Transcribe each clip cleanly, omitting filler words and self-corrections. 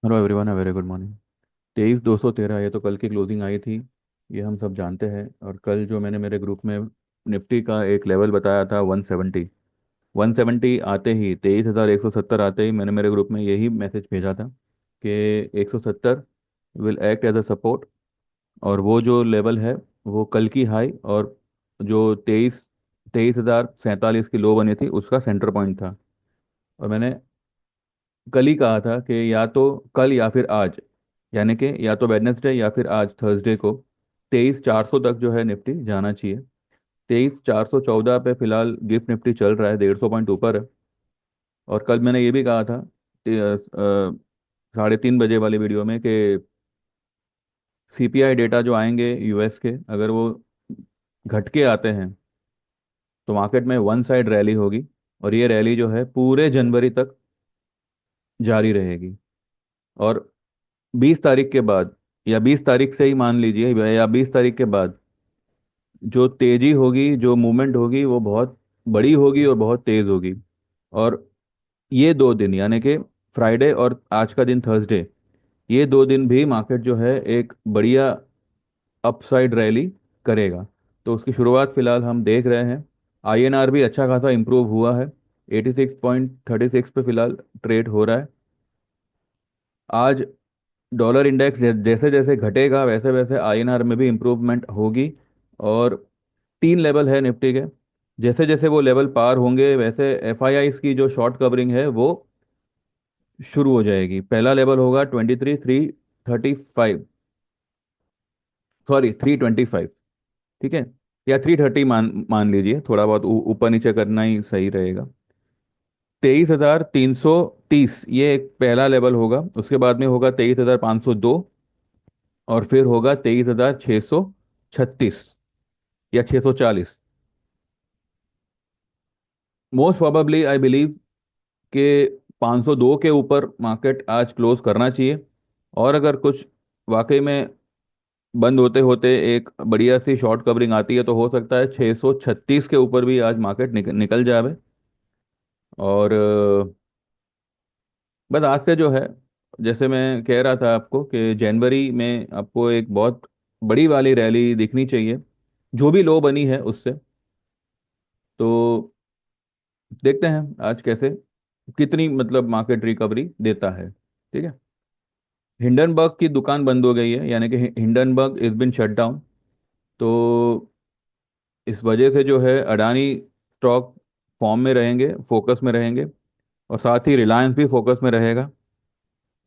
Hello everyone, very good morning. 23,213, ये तो कल की क्लोजिंग आई थी। ये हम सब जानते हैं। और कल जो मैंने मेरे ग्रुप में निफ्टी का एक लेवल बताया था 170। 170 आते ही 23,170 आते ही मैंने मेरे ग्रुप में यही मैसेज भेजा था कि 170 will act as a support. और वो जो लेवल है वो कल की हाई और जो 23,047 की लो बनी थी उसका सेंटर पॉइंट था। और मैंने कल ही कहा था कि या तो कल या फिर आज, यानी कि या तो वेडनेसडे या फिर आज थर्सडे को 23,400 तक जो है निफ्टी जाना चाहिए। 23,414 पे फिलहाल गिफ्ट निफ्टी चल रहा है, 150 पॉइंट ऊपर है। और कल मैंने ये भी कहा था 3:30 बजे वाली वीडियो में कि सीपीआई डेटा जो आएंगे यूएस के, अगर वो घट के आते हैं तो मार्केट में वन साइड रैली होगी। और ये रैली जो है पूरे जनवरी तक जारी रहेगी। और 20 तारीख के बाद, या 20 तारीख से ही मान लीजिए, या 20 तारीख के बाद जो तेजी होगी, जो मूवमेंट होगी, वो बहुत बड़ी होगी और बहुत तेज होगी। और ये 2 दिन यानी कि फ्राइडे और आज का दिन थर्सडे, ये 2 दिन भी मार्केट जो है एक बढ़िया अपसाइड रैली करेगा। तो उसकी शुरुआत फिलहाल हम देख रहे हैं। आईएनआर भी अच्छा खासा इंप्रूव हुआ है, 86.36 पे फिलहाल ट्रेड हो रहा है आज। डॉलर इंडेक्स जैसे जैसे घटेगा वैसे वैसे आईएनआर में भी इम्प्रूवमेंट होगी। और 3 लेवल है निफ्टी के, जैसे जैसे वो लेवल पार होंगे वैसे एफआईआई की जो शॉर्ट कवरिंग है वो शुरू हो जाएगी। पहला लेवल होगा 23,335, सॉरी 325, ठीक है, या 330 मान मान लीजिए, थोड़ा बहुत ऊपर नीचे करना ही सही रहेगा। 23,330 ये एक पहला लेवल होगा। उसके बाद में होगा 23,502, और फिर होगा 23,636 या 640। मोस्ट प्रोबेबली आई बिलीव कि 502 के ऊपर मार्केट आज क्लोज करना चाहिए। और अगर कुछ वाकई में बंद होते होते एक बढ़िया सी शॉर्ट कवरिंग आती है तो हो सकता है 636 के ऊपर भी आज मार्केट निकल जावे। और बस आज से जो है, जैसे मैं कह रहा था आपको कि जनवरी में आपको एक बहुत बड़ी वाली रैली दिखनी चाहिए, जो भी लो बनी है उससे। तो देखते हैं आज कैसे, कितनी मतलब मार्केट रिकवरी देता है। ठीक है। हिंडनबर्ग की दुकान बंद हो गई है, यानी कि Hindenburg is been shut down. तो इस वजह से जो है अडानी स्टॉक फॉर्म में रहेंगे, फोकस में रहेंगे। और साथ ही रिलायंस भी फोकस में रहेगा,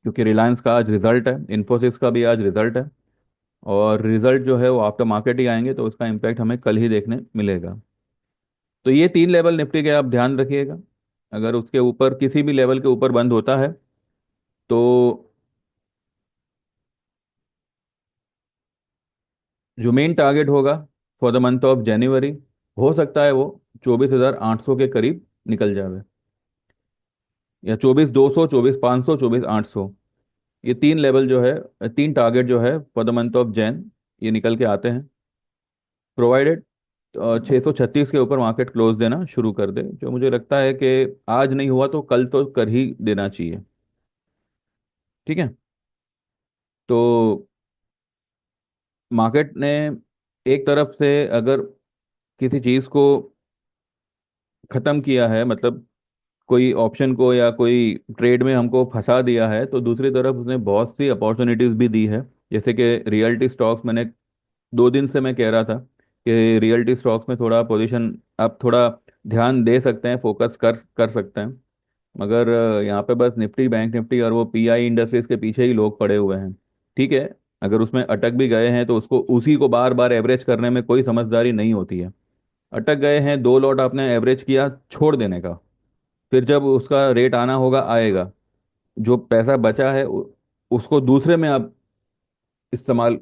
क्योंकि रिलायंस का आज रिजल्ट है, इन्फोसिस का भी आज रिजल्ट है। और रिजल्ट जो है वो आफ्टर मार्केट ही आएंगे, तो उसका इम्पैक्ट हमें कल ही देखने मिलेगा। तो ये 3 लेवल निफ्टी के आप ध्यान रखिएगा। अगर उसके ऊपर किसी भी लेवल के ऊपर बंद होता है तो जो मेन टारगेट होगा for the month of January, हो सकता है वो 24,800 के करीब निकल जाए, या 24,200, 24,500, 24,800। ये 3 लेवल जो है, 3 टारगेट जो है for the month of Jain, ये निकल के आते हैं, प्रोवाइडेड 636 के ऊपर मार्केट क्लोज देना शुरू कर दे, जो मुझे लगता है कि आज नहीं हुआ तो कल तो कर ही देना चाहिए। ठीक है। तो मार्केट ने एक तरफ से अगर किसी चीज़ को ख़त्म किया है, मतलब कोई ऑप्शन को या कोई ट्रेड में हमको फंसा दिया है, तो दूसरी तरफ उसने बहुत सी अपॉर्चुनिटीज़ भी दी है। जैसे कि रियल्टी स्टॉक्स, मैंने 2 दिन से मैं कह रहा था कि रियल्टी स्टॉक्स में थोड़ा पोजीशन आप थोड़ा ध्यान दे सकते हैं, फोकस कर कर सकते हैं। मगर यहाँ पे बस निफ्टी, बैंक निफ्टी और वो पीआई इंडस्ट्रीज के पीछे ही लोग पड़े हुए हैं। ठीक है। अगर उसमें अटक भी गए हैं तो उसको उसी को बार बार एवरेज करने में कोई समझदारी नहीं होती है। अटक गए हैं, 2 लॉट आपने एवरेज किया, छोड़ देने का। फिर जब उसका रेट आना होगा आएगा, जो पैसा बचा है उसको दूसरे में आप इस्तेमाल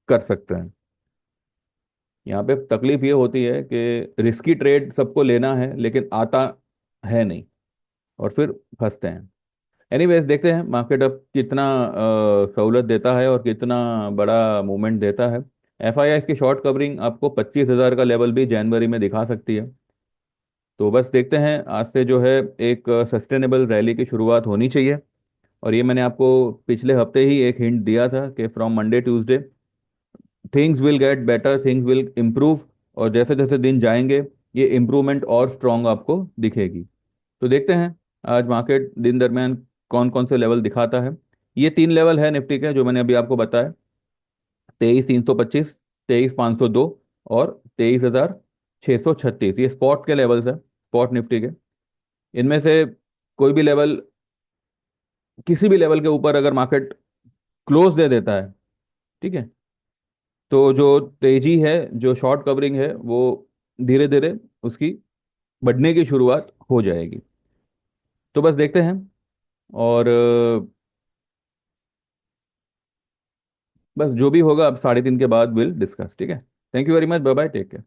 कर सकते हैं। यहाँ पे तकलीफ ये होती है कि रिस्की ट्रेड सबको लेना है लेकिन आता है नहीं, और फिर फंसते हैं। एनीवेज, देखते हैं मार्केट अब कितना सहूलत देता है और कितना बड़ा मूवमेंट देता है। एफआईआई की शॉर्ट कवरिंग आपको 25,000 का लेवल भी जनवरी में दिखा सकती है। तो बस देखते हैं, आज से जो है एक सस्टेनेबल रैली की शुरुआत होनी चाहिए। और ये मैंने आपको पिछले हफ्ते ही एक हिंट दिया था कि from Monday Tuesday things will get better, things will improve. और जैसे जैसे दिन जाएंगे ये इम्प्रूवमेंट और स्ट्रांग आपको दिखेगी। तो देखते हैं आज मार्केट दिन दरमियान कौन कौन से लेवल दिखाता है। ये 3 लेवल है निफ्टी के जो मैंने अभी आपको बताया, 23,325, 23,502 और 23,636। ये स्पॉट के लेवल्स है, स्पॉट निफ्टी के। इनमें से कोई भी लेवल, किसी भी लेवल के ऊपर अगर मार्केट क्लोज दे देता है, ठीक है, तो जो तेजी है, जो शॉर्ट कवरिंग है, वो धीरे धीरे उसकी बढ़ने की शुरुआत हो जाएगी। तो बस देखते हैं। और बस जो भी होगा अब 3:30 के बाद विल डिस्कस। ठीक है। Thank you very much. Bye bye. Take care.